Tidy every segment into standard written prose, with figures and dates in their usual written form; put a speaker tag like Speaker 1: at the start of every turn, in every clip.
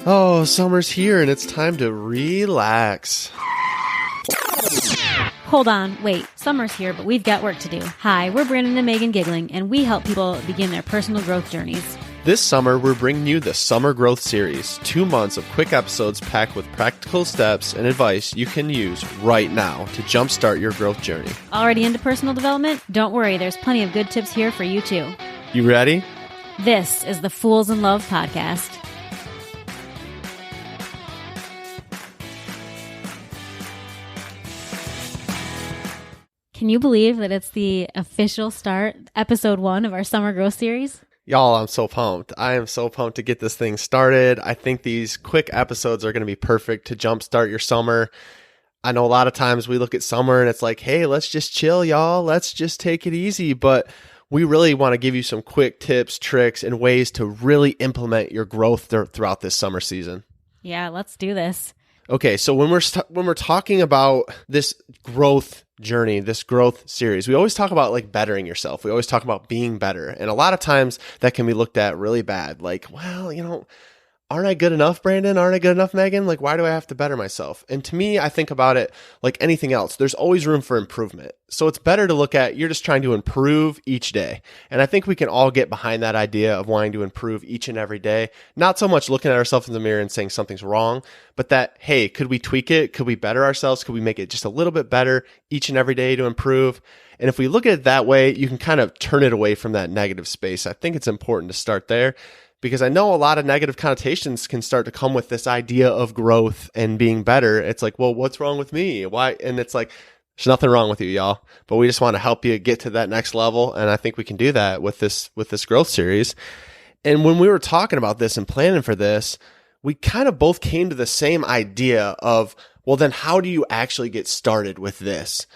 Speaker 1: Oh, summer's here and it's time to relax.
Speaker 2: Hold on, wait. Summer's here, but we've got work to do. Hi, we're Brandon and Megan Giggling, and we help people begin their personal growth journeys.
Speaker 1: This summer, we're bringing you the Summer Growth Series, 2 months of quick episodes packed with practical steps and advice you can use right now to jumpstart your growth journey.
Speaker 2: Already into personal development? Don't worry, there's plenty of good tips here for you too.
Speaker 1: You ready?
Speaker 2: This is the Fools in Love podcast. Can you believe that it's the official start, episode 1 of our Summer Growth Series?
Speaker 1: Y'all, I'm so pumped. I am so pumped to get this thing started. I think these quick episodes are going to be perfect to jumpstart your summer. I know a lot of times we look at summer and it's like, hey, let's just chill, y'all. Let's just take it easy. But we really want to give you some quick tips, tricks, and ways to really implement your growth throughout this summer season.
Speaker 2: Yeah, let's do this.
Speaker 1: Okay, so when we're talking about this growth journey, this growth series, we always talk about like bettering yourself. We always talk about being better. And a lot of times that can be looked at really bad. Like, well, aren't I good enough, Brandon? Aren't I good enough, Megan? Like, why do I have to better myself? And to me, I think about it like anything else. There's always room for improvement. So it's better to look at you're just trying to improve each day. And I think we can all get behind that idea of wanting to improve each and every day. Not so much looking at ourselves in the mirror and saying something's wrong, but that, hey, could we tweak it? Could we better ourselves? Could we make it just a little bit better each and every day to improve? And if we look at it that way, you can kind of turn it away from that negative space. I think it's important to start there, because I know a lot of negative connotations can start to come with this idea of growth and being better. It's like, well, what's wrong with me? Why? And it's like, there's nothing wrong with you, y'all. But we just want to help you get to that next level. And I think we can do that with this growth series. And when we were talking about this and planning for this, we kind of both came to the same idea of, well, then how do you actually get started with this?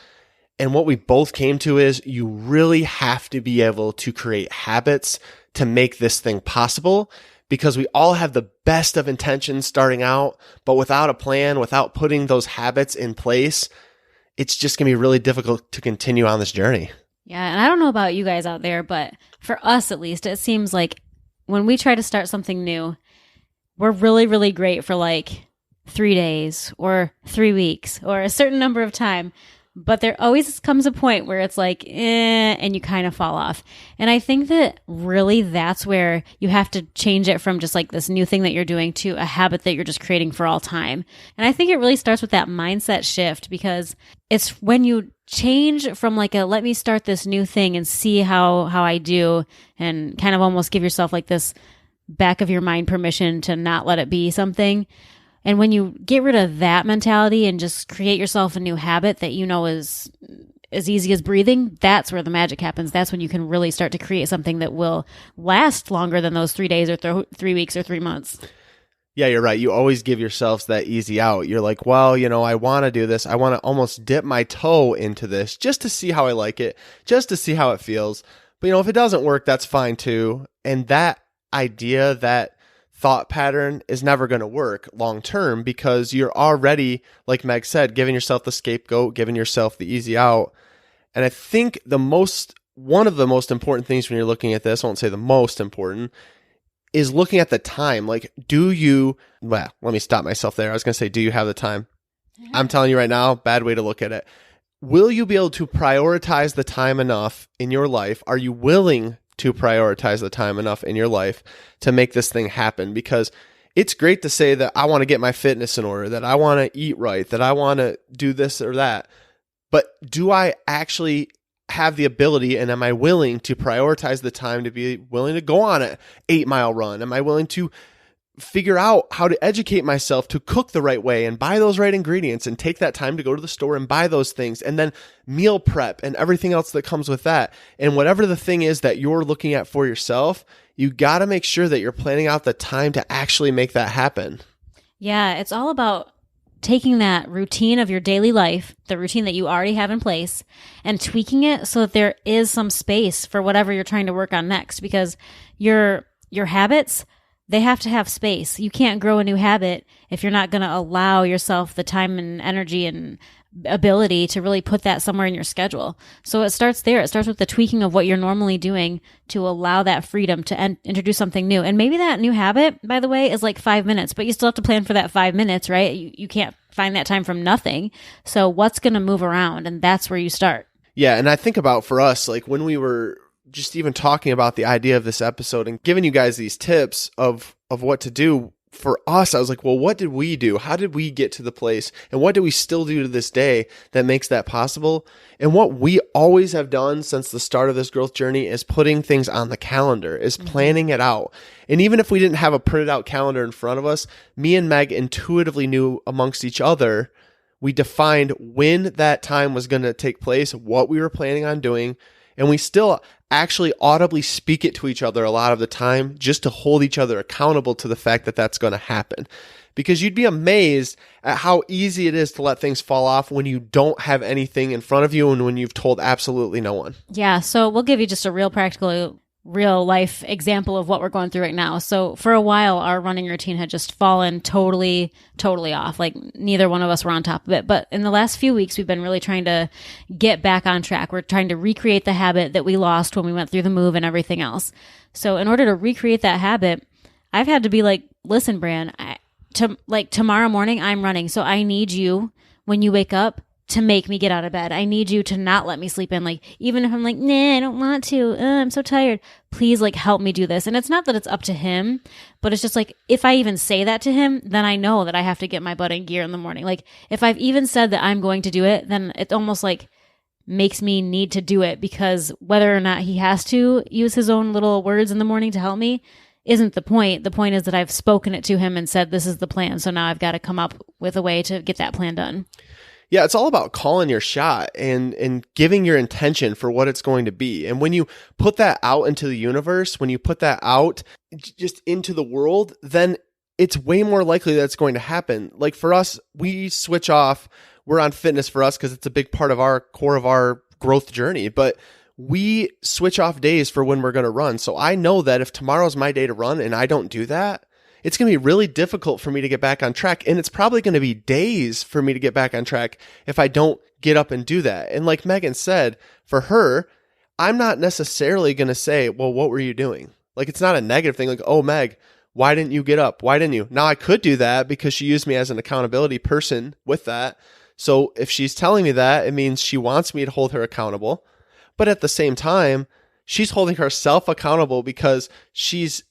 Speaker 1: And what we both came to is you really have to be able to create habits to make this thing possible, because we all have the best of intentions starting out, but without a plan, without putting those habits in place, it's just going to be really difficult to continue on this journey.
Speaker 2: Yeah, and I don't know about you guys out there, but for us at least, it seems like when we try to start something new, we're really, really great for like 3 days or 3 weeks or a certain number of time. But there always comes a point where it's like, and you kind of fall off. And I think that really that's where you have to change it from just like this new thing that you're doing to a habit that you're just creating for all time. And I think it really starts with that mindset shift, because it's when you change from like let me start this new thing and see how I do, and kind of almost give yourself like this back of your mind permission to not let it be something. And when you get rid of that mentality and just create yourself a new habit that you know is as easy as breathing, that's where the magic happens. That's when you can really start to create something that will last longer than those 3 days or 3 weeks or 3 months.
Speaker 1: Yeah, you're right. You always give yourselves that easy out. You're like, well, I want to do this. I want to almost dip my toe into this just to see how I like it, just to see how it feels. But, if it doesn't work, that's fine too. And that idea, that thought pattern is never going to work long term, because you're already, like Meg said, giving yourself the scapegoat, giving yourself the easy out. And I think one of the most important things when you're looking at this, I won't say the most important, is looking at the time. Like, let me stop myself there. I was going to say, do you have the time? I'm telling you right now, bad way to look at it. Will you be able to prioritize the time enough in your life? Are you willing to prioritize the time enough in your life to make this thing happen? Because it's great to say that I want to get my fitness in order, that I want to eat right, that I want to do this or that. But do I actually have the ability, and am I willing to prioritize the time to be willing to go on an 8-mile run? Am I willing to figure out how to educate myself to cook the right way and buy those right ingredients and take that time to go to the store and buy those things, and then meal prep and everything else that comes with that? And whatever the thing is that you're looking at for yourself, you got to make sure that you're planning out the time to actually make that happen.
Speaker 2: Yeah, it's all about taking that routine of your daily life, the routine that you already have in place, and tweaking it so that there is some space for whatever you're trying to work on next, because your habits, they have to have space. You can't grow a new habit if you're not going to allow yourself the time and energy and ability to really put that somewhere in your schedule. So it starts there. It starts with the tweaking of what you're normally doing to allow that freedom to introduce something new. And maybe that new habit, by the way, is like 5 minutes, but you still have to plan for that 5 minutes, right? You can't find that time from nothing. So what's going to move around? And that's where you start.
Speaker 1: Yeah. And I think about for us, like when we were just even talking about the idea of this episode and giving you guys these tips of what to do, for us, I was like, well, what did we do? How did we get to the place? And what do we still do to this day that makes that possible? And what we always have done since the start of this growth journey is putting things on the calendar, is planning it out. And even if we didn't have a printed out calendar in front of us, me and Meg intuitively knew amongst each other, we defined when that time was going to take place, what we were planning on doing. And we still actually audibly speak it to each other a lot of the time just to hold each other accountable to the fact that that's going to happen. Because you'd be amazed at how easy it is to let things fall off when you don't have anything in front of you and when you've told absolutely no one.
Speaker 2: Yeah, so we'll give you just a real practical, real life example of what we're going through right now. So for a while, our running routine had just fallen totally off. Like neither one of us were on top of it. But in the last few weeks, we've been really trying to get back on track. We're trying to recreate the habit that we lost when we went through the move and everything else. So in order to recreate that habit, I've had to be like, listen, Bran, tomorrow morning I'm running. So I need you when you wake up to make me get out of bed. I need you to not let me sleep in. Like, even if I'm like, nah, I don't want to. I'm so tired. Please, like, help me do this. And it's not that it's up to him, but it's just like, if I even say that to him, then I know that I have to get my butt in gear in the morning. Like, if I've even said that I'm going to do it, then it almost like makes me need to do it, because whether or not he has to use his own little words in the morning to help me isn't the point. The point is that I've spoken it to him and said, this is the plan. So now I've got to come up with a way to get that plan done.
Speaker 1: Yeah, it's all about calling your shot and giving your intention for what it's going to be. And when you put that out into the universe, when you put that out just into the world, then it's way more likely that it's going to happen. Like for us, we switch off. We're on fitness for us because it's a big part of our core of our growth journey. But we switch off days for when we're going to run. So I know that if tomorrow's my day to run and I don't do that, it's going to be really difficult for me to get back on track. And it's probably going to be days for me to get back on track if I don't get up and do that. And like Megan said, for her, I'm not necessarily going to say, well, what were you doing? Like, it's not a negative thing. Like, oh, Meg, why didn't you get up? Why didn't you? Now I could do that because she used me as an accountability person with that. So if she's telling me that, it means she wants me to hold her accountable. But at the same time, she's holding herself accountable because she's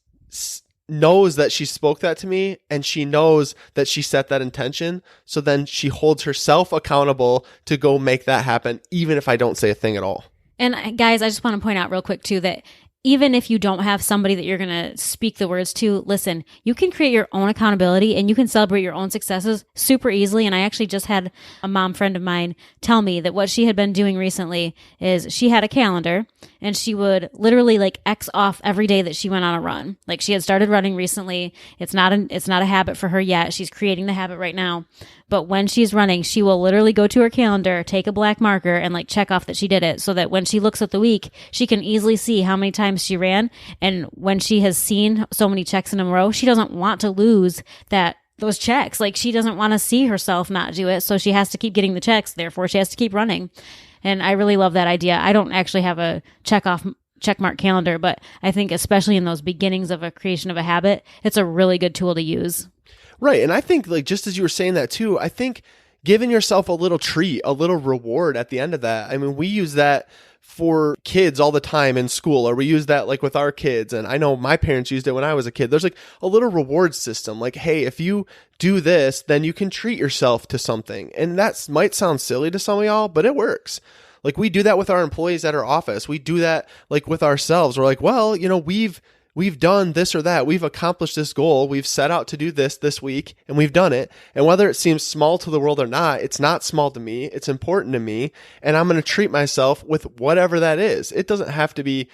Speaker 1: knows that she spoke that to me and she knows that she set that intention. So then she holds herself accountable to go make that happen, even if I don't say a thing at all.
Speaker 2: And guys, I just want to point out real quick too that even if you don't have somebody that you're going to speak the words to, listen, you can create your own accountability and you can celebrate your own successes super easily. And I actually just had a mom friend of mine tell me that what she had been doing recently is she had a calendar and she would literally like X off every day that she went on a run. Like she had started running recently. It's not a habit for her yet. She's creating the habit right now. But when she's running, she will literally go to her calendar, take a black marker, and like check off that she did it, so that when she looks at the week, she can easily see how many times she ran. And when she has seen so many checks in a row, she doesn't want to lose those checks. Like she doesn't want to see herself not do it, so she has to keep getting the checks. Therefore, she has to keep running. And I really love that idea. I don't actually have a checkmark calendar, but I think especially in those beginnings of a creation of a habit, it's a really good tool to use.
Speaker 1: Right. And I think like just as you were saying that too, I think giving yourself a little treat, a little reward at the end of that. I mean, we use that for kids all the time in school, or we use that like with our kids. And I know my parents used it when I was a kid. There's like a little reward system. Like, hey, if you do this, then you can treat yourself to something. And that might sound silly to some of y'all, but it works. Like we do that with our employees at our office. We do that like with ourselves. We're like, well, you know, we've done this or that. We've accomplished this goal. We've set out to do this week, and we've done it. And whether it seems small to the world or not, it's not small to me. It's important to me. And I'm going to treat myself with whatever that is. It doesn't have to be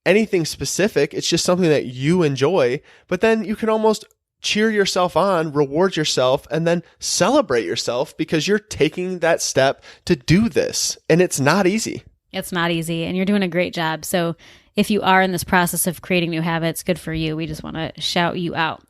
Speaker 1: anything specific. It's just something that you enjoy. But then you can almost cheer yourself on, reward yourself, and then celebrate yourself because you're taking that step to do this. And it's not easy.
Speaker 2: It's not easy. And you're doing a great job. So if you are in this process of creating new habits, good for you. We just want to shout you out.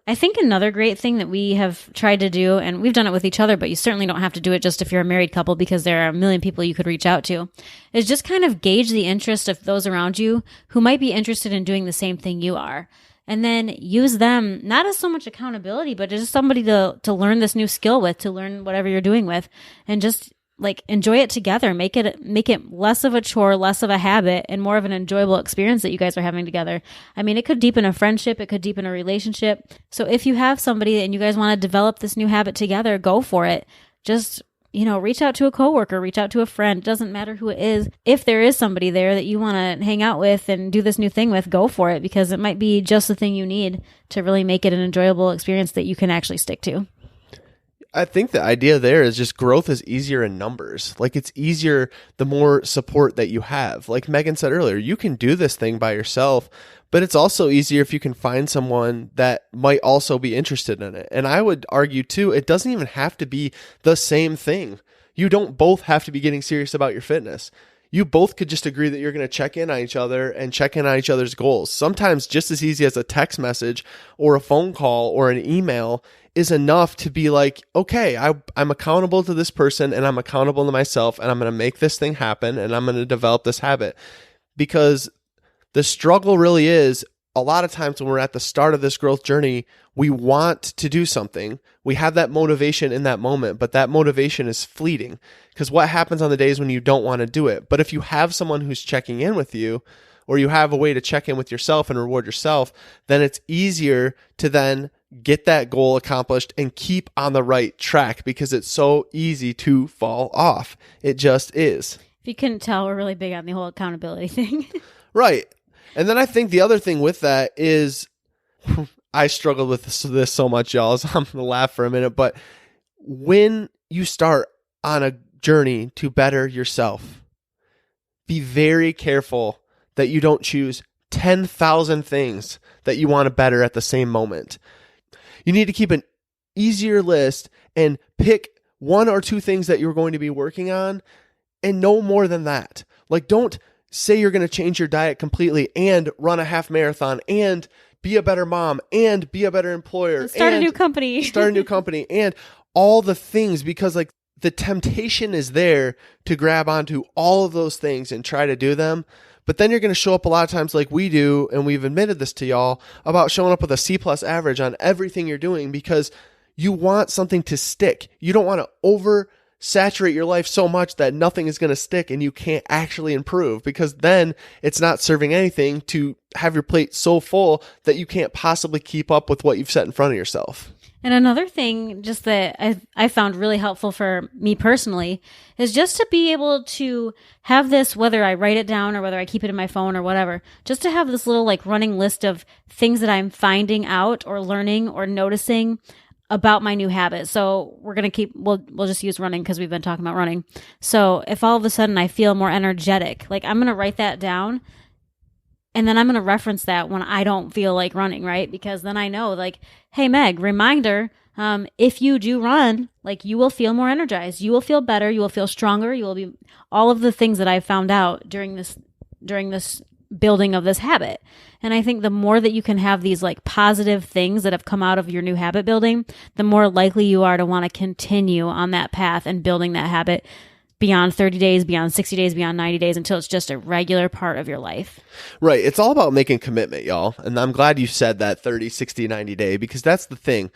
Speaker 2: I think another great thing that we have tried to do, and we've done it with each other, but you certainly don't have to do it just if you're a married couple, because there are a million people you could reach out to, is just kind of gauge the interest of those around you who might be interested in doing the same thing you are. And then use them not as so much accountability, but just somebody to learn this new skill with, to learn whatever you're doing with, and just like enjoy it together. Make it less of a chore, less of a habit, and more of an enjoyable experience that you guys are having together. I mean, it could deepen a friendship, it could deepen a relationship. So if you have somebody and you guys want to develop this new habit together, go for it. Just, reach out to a coworker, reach out to a friend. It doesn't matter who it is. If there is somebody there that you want to hang out with and do this new thing with, go for it, because it might be just the thing you need to really make it an enjoyable experience that you can actually stick to.
Speaker 1: I think the idea there is just growth is easier in numbers. Like, it's easier the more support that you have. Like Megan said earlier, you can do this thing by yourself, but it's also easier if you can find someone that might also be interested in it. And I would argue too, it doesn't even have to be the same thing. You don't both have to be getting serious about your fitness. You both could just agree that you're going to check in on each other and check in on each other's goals. Sometimes just as easy as a text message or a phone call or an email is enough to be like, okay, I'm accountable to this person and I'm accountable to myself, and I'm going to make this thing happen and I'm going to develop this habit. Because the struggle really is, a lot of times when we're at the start of this growth journey, we want to do something. We have that motivation in that moment, but that motivation is fleeting. Because what happens on the days when you don't want to do it? But if you have someone who's checking in with you, or you have a way to check in with yourself and reward yourself, then it's easier to then get that goal accomplished and keep on the right track, because it's so easy to fall off. It just is.
Speaker 2: If you couldn't tell, we're really big on the whole accountability thing.
Speaker 1: Right. And then I think the other thing with that is, I struggled with this so much, y'all, so I'm going to laugh for a minute, but when you start on a journey to better yourself, be very careful that you don't choose 10,000 things that you want to better at the same moment. You need to keep an easier list and pick one or two things that you're going to be working on, and no more than that. Like, don't say you're going to change your diet completely and run a half marathon and be a better mom and be a better employer.
Speaker 2: Start a new company.
Speaker 1: Start a new company and all the things, because like the temptation is there to grab onto all of those things and try to do them. But then you're going to show up a lot of times like we do, and we've admitted this to y'all, about showing up with a C+ average on everything you're doing because you want something to stick. You don't want to oversaturate your life so much that nothing is going to stick and you can't actually improve, because then it's not serving anything to have your plate so full that you can't possibly keep up with what you've set in front of yourself.
Speaker 2: And another thing just that I found really helpful for me personally is just to be able to have this, whether I write it down or whether I keep it in my phone or whatever, just to have this little like running list of things that I'm finding out or learning or noticing about my new habit. So we're going to we'll just use running because we've been talking about running. So if all of a sudden I feel more energetic, like I'm going to write that down. And then I'm going to reference that when I don't feel like running, right? Because then I know, like, hey, Meg, reminder, if you do run, like, you will feel more energized. You will feel better. You will feel stronger. You will be all of the things that I found out during this building of this habit. And I think the more that you can have these, like, positive things that have come out of your new habit building, the more likely you are to want to continue on that path and building that habit beyond 30 days, beyond 60 days, beyond 90 days, until it's just a regular part of your life.
Speaker 1: Right. It's all about making commitment, y'all. And I'm glad you said that 30, 60, 90 day, because that's the thing.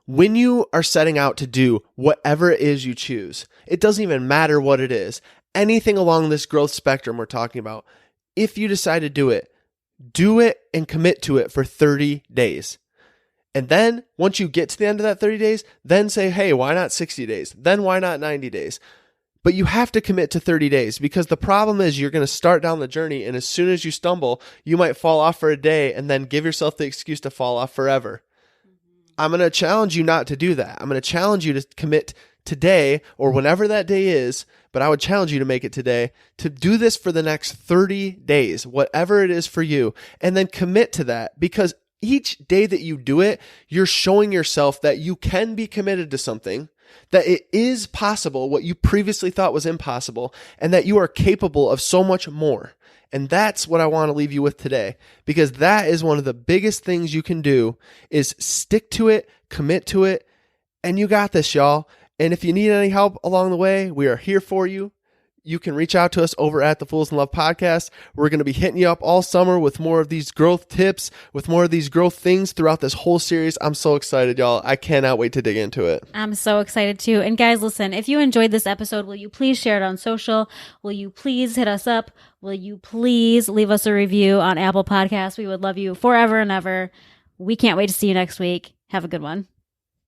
Speaker 1: When you are setting out to do whatever it is you choose, it doesn't even matter what it is. Anything along this growth spectrum we're talking about, if you decide to do it and commit to it for 30 days. And then once you get to the end of that 30 days, then say, hey, why not 60 days? Then why not 90 days? But you have to commit to 30 days, because the problem is you're going to start down the journey, and as soon as you stumble, you might fall off for a day and then give yourself the excuse to fall off forever. I'm going to challenge you not to do that. I'm going to challenge you to commit today or whenever that day is, but I would challenge you to make it today, to do this for the next 30 days, whatever it is for you, and then commit to that, because each day that you do it, you're showing yourself that you can be committed to something, that it is possible what you previously thought was impossible, and that you are capable of so much more. And that's what I want to leave you with today, because that is one of the biggest things you can do is stick to it, commit to it, and you got this, y'all. And if you need any help along the way, we are here for you. You can reach out to us over at the Fools in Love podcast. We're going to be hitting you up all summer with more of these growth tips, with more of these growth things throughout this whole series. I'm so excited, y'all. I cannot wait to dig into it.
Speaker 2: I'm so excited too. And guys, listen, if you enjoyed this episode, will you please share it on social? Will you please hit us up? Will you please leave us a review on Apple Podcasts? We would love you forever and ever. We can't wait to see you next week. Have a good one.